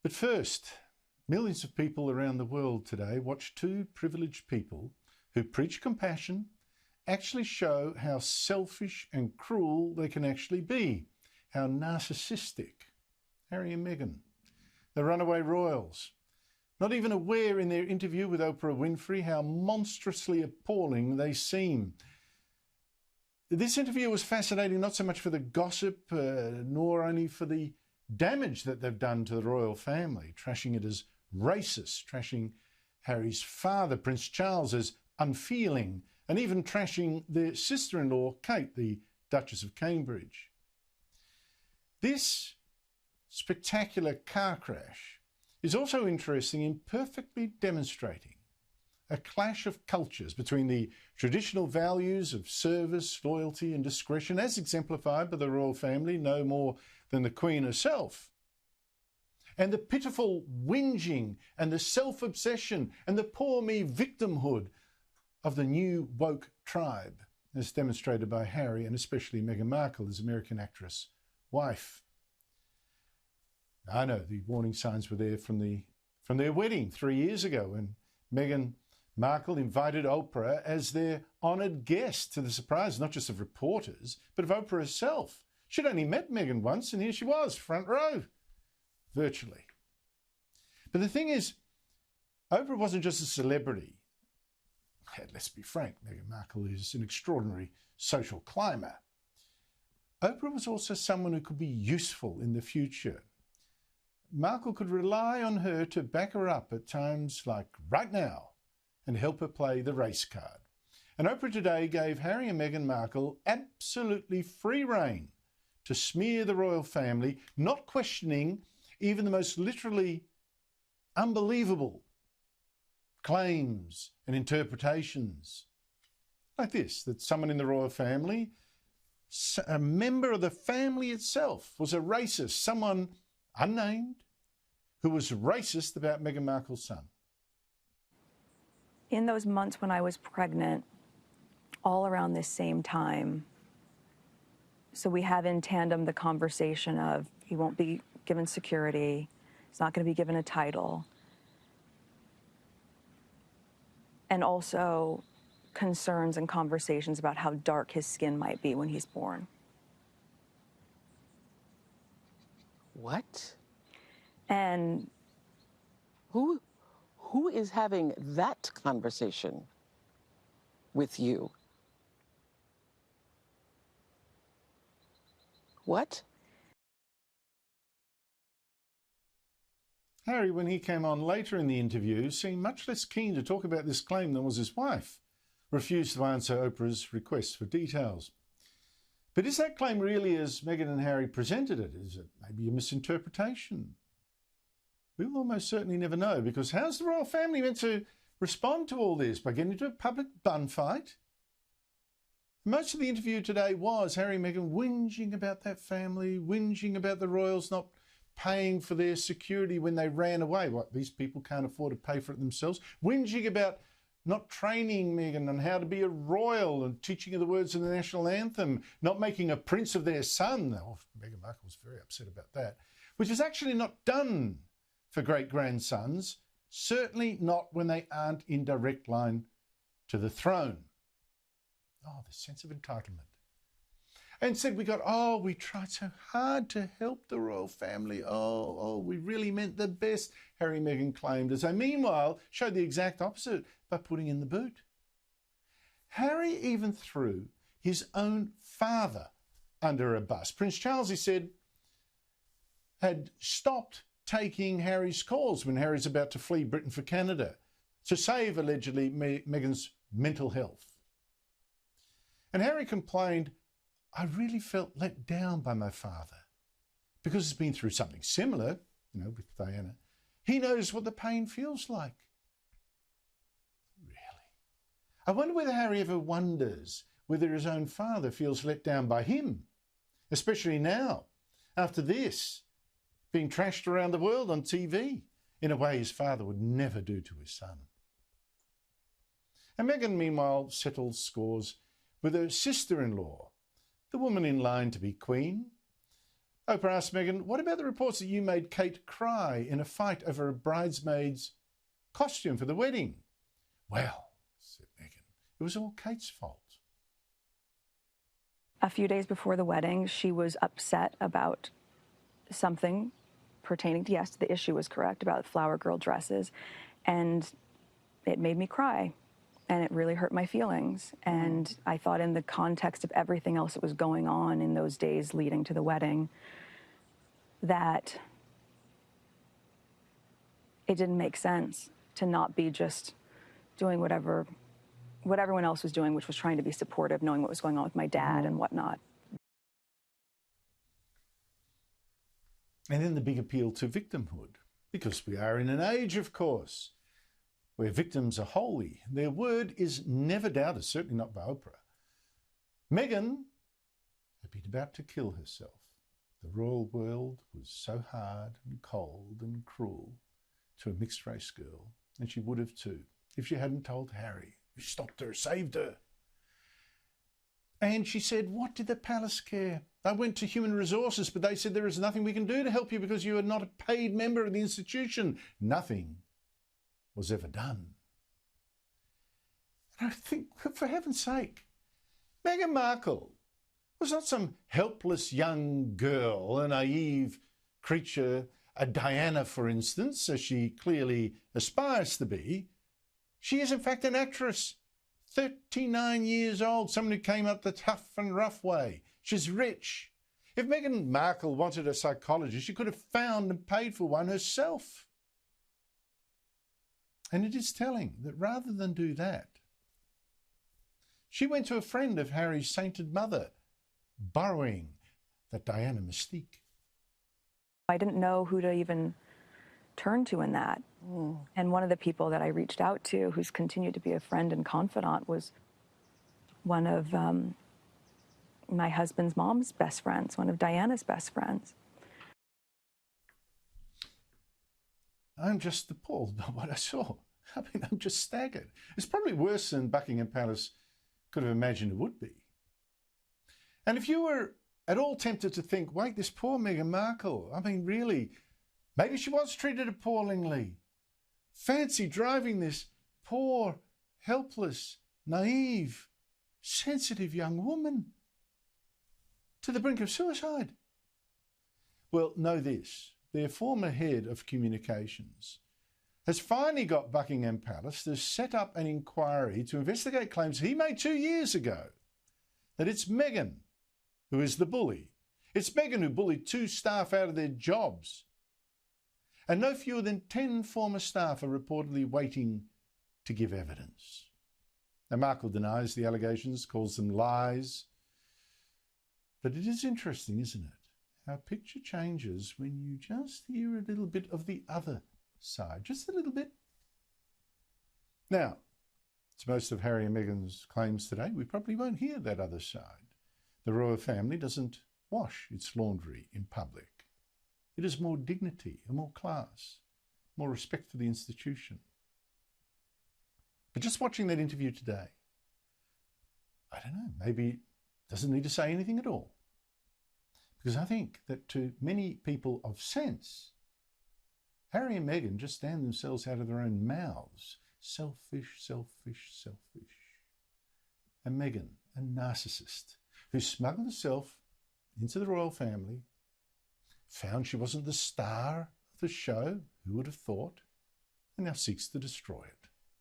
But first, millions of people around the world today watch two privileged people who preach compassion actually show how selfish and cruel they can actually be, how narcissistic. Harry and Meghan, the Runaway royals, not even aware in their interview with Oprah Winfrey how monstrously appalling they seem. This interview was fascinating not so much for the gossip, nor only for the damage that they've done to the royal family, trashing it as racist, trashing Harry's father, Prince Charles, as unfeeling, and even trashing their sister-in-law, Kate, the Duchess of Cambridge. This spectacular car crash is also interesting in perfectly demonstrating a clash of cultures between the traditional values of service, loyalty and discretion, as exemplified by the royal family, no more than the Queen herself, and the pitiful whinging and the self-obsession and the poor me victimhood of the new woke tribe, as demonstrated by Harry and especially Meghan Markle, his American actress wife. I know the warning signs were there from their wedding 3 years ago, when Meghan Markle invited Oprah as their honoured guest, to the surprise not just of reporters, but of Oprah herself. She'd only met Meghan once, and here she was, front row, virtually. But the thing is, Oprah wasn't just a celebrity. Let's be frank, Meghan Markle is an extraordinary social climber. Oprah was also someone who could be useful in the future. Markle could rely on her to back her up at times like right now and help her play the race card. And Oprah today gave Harry and Meghan Markle absolutely free rein to smear the royal family, not questioning even the most literally unbelievable claims and interpretations. Like this, that someone in the royal family, a member of the family itself, was a racist, someone unnamed, who was racist about Meghan Markle's son. In those months when I was pregnant, all around this same time, so we have in tandem the conversation of he won't be given security, he's not going to be given a title, and also concerns and conversations about how dark his skin might be when he's born. What? And who is having that conversation with you? What? Harry, when he came on later in the interview, seemed much less keen to talk about this claim than was his wife, refused to answer Oprah's request for details. But is that claim really as Meghan and Harry presented it? Is it maybe a misinterpretation? We will almost certainly never know, because how's the royal family meant to respond to all this? By getting into a public bun fight? Most of the interview today was Harry and Meghan whinging about that family, whinging about the royals not paying for their security when they ran away. What, these people can't afford to pay for it themselves? Whinging about not training Meghan on how to be a royal and teaching her the words of the national anthem, not making a prince of their son. Oh, Meghan Markle was very upset about that, which is actually not done for great-grandsons, certainly not when they aren't in direct line to the throne. Oh, the sense of entitlement. And said we tried so hard to help the royal family. We really meant the best, Harry and Meghan claimed, as they meanwhile showed the exact opposite by putting in the boot. Harry even threw his own father under a bus. Prince Charles, he said, had stopped taking Harry's calls when Harry's about to flee Britain for Canada to save, allegedly, Meghan's mental health. And Harry complained, I really felt let down by my father because he's been through something similar, with Diana. He knows what the pain feels like. Really? I wonder whether Harry ever wonders whether his own father feels let down by him, especially now, after this, being trashed around the world on TV in a way his father would never do to his son. And Meghan, meanwhile, settles scores with her sister-in-law, the woman in line to be queen, Oprah asked Meghan, what about the reports that you made Kate cry in a fight over a bridesmaid's costume for the wedding? Well, said Meghan, it was all Kate's fault. A few days before the wedding, she was upset about something pertaining to, yes, the issue was correct about flower girl dresses, and it made me cry, and it really hurt my feelings. And I thought, in the context of everything else that was going on in those days leading to the wedding, that it didn't make sense to not be just doing what everyone else was doing, which was trying to be supportive, knowing what was going on with my dad and whatnot. And then the big appeal to victimhood, because we are in an age, of course, where victims are holy. Their word is never doubted, certainly not by Oprah. Meghan had been about to kill herself. The royal world was so hard and cold and cruel to a mixed-race girl, and she would have too, if she hadn't told Harry, who stopped her, saved her. And she said, what did the palace care? I went to human resources, but they said there is nothing we can do to help you because you are not a paid member of the institution. Nothing was ever done. And I think, for heaven's sake, Meghan Markle was not some helpless young girl, a naive creature, a Diana, for instance, as she clearly aspires to be. She is, in fact, an actress, 39 years old, someone who came up the tough and rough way. She's rich. If Meghan Markle wanted a psychologist, she could have found and paid for one herself. And it is telling that rather than do that, she went to a friend of Harry's sainted mother, borrowing that Diana mystique. I didn't know who to even turn to in that. And one of the people that I reached out to, who's continued to be a friend and confidant, was one of my husband's mom's best friends, one of Diana's best friends. I'm just appalled by what I saw. I mean, I'm just staggered. It's probably worse than Buckingham Palace could have imagined it would be. And if you were at all tempted to think, wait, this poor Meghan Markle, I mean, really, maybe she was treated appallingly. Fancy driving this poor, helpless, naive, sensitive young woman to the brink of suicide. Well, know this, their former head of communications has finally got Buckingham Palace to set up an inquiry to investigate claims he made 2 years ago that it's Meghan who is the bully. It's Meghan who bullied 2 staff out of their jobs. And no fewer than 10 former staff are reportedly waiting to give evidence. Now, Markle denies the allegations, calls them lies. But it is interesting, isn't it, how a picture changes when you just hear a little bit of the other side, just a little bit. Now, to most of Harry and Meghan's claims today, we probably won't hear that other side. The royal family doesn't wash its laundry in public. It is more dignity and more class, more respect for the institution. But just watching that interview today, I don't know, maybe it doesn't need to say anything at all. Because I think that to many people of sense, Harry and Meghan just stand themselves out of their own mouths. Selfish, selfish, selfish. And Meghan, a narcissist, who smuggled herself into the royal family, found she wasn't the star of the show, who would have thought, and now seeks to destroy it.